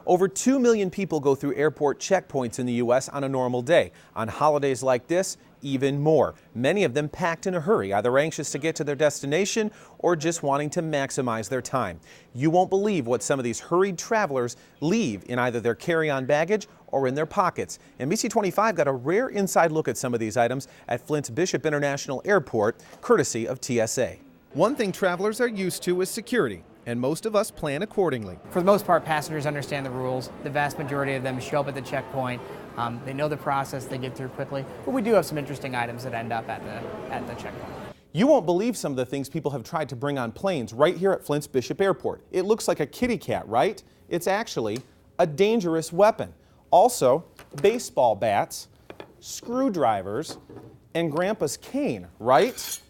Over 2 million people go through airport checkpoints in the U.S. on a normal day. On holidays like this, even more. Many of them packed in a hurry, either anxious to get to their destination or just wanting to maximize their time. You won't believe what some of these hurried travelers leave in either their carry-on baggage or in their pockets. NBC 25 got a rare inside look at some of these items at Flint's Bishop International Airport, courtesy of TSA. One thing travelers are used to is security, and most of us plan accordingly. For the most part, passengers understand the rules. The vast majority of them show up at the checkpoint. They know the process, they get through quickly, but we do have some interesting items that end up at the checkpoint. You won't believe some of the things people have tried to bring on planes right here at Flint's Bishop Airport. It looks like a kitty cat, right? It's actually a dangerous weapon. Also, baseball bats, screwdrivers, and Grandpa's cane, right?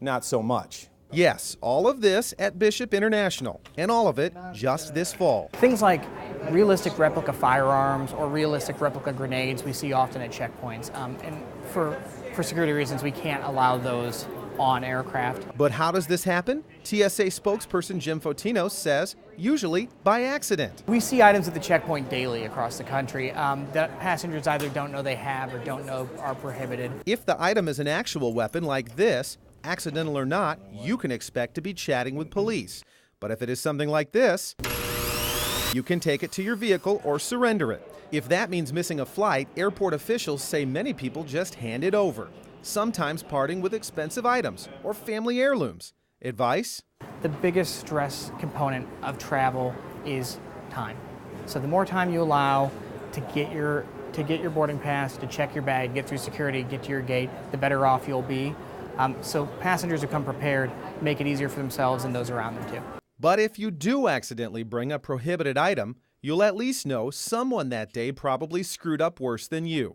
Not so much. Yes, all of this at Bishop International, and all of it just this fall. Things like realistic replica firearms or realistic replica grenades we see often at checkpoints. And for security reasons, we can't allow those on aircraft. But how does this happen? TSA spokesperson Jim Fotino says usually by accident. We see items at the checkpoint daily across the country that passengers either don't know they have or don't know are prohibited. If the item is an actual weapon like this, accidental or not, you can expect to be chatting with police. But if it is something like this, you can take it to your vehicle or surrender it. If that means missing a flight, airport officials say many people just hand it over, sometimes parting with expensive items or family heirlooms. Advice? The biggest stress component of travel is time. So the more time you allow to get your boarding pass, to check your bag, get through security, get to your gate, the better off you'll be. So passengers who come prepared make it easier for themselves and those around them too. But if you do accidentally bring a prohibited item, you'll at least know someone that day probably screwed up worse than you.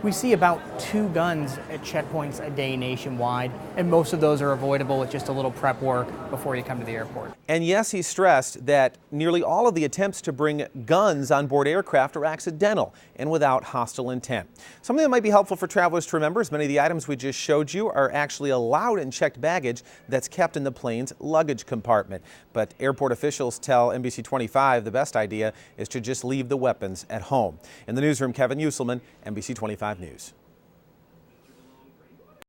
We see about 2 guns at checkpoints a day nationwide, and most of those are avoidable with just a little prep work before you come to the airport. And yes, he stressed that nearly all of the attempts to bring guns on board aircraft are accidental and without hostile intent. Something that might be helpful for travelers to remember is many of the items we just showed you are actually allowed in checked baggage that's kept in the plane's luggage compartment. But airport officials tell NBC 25 the best idea is to just leave the weapons at home. In the newsroom, Kevin Uselman, NBC 25 News.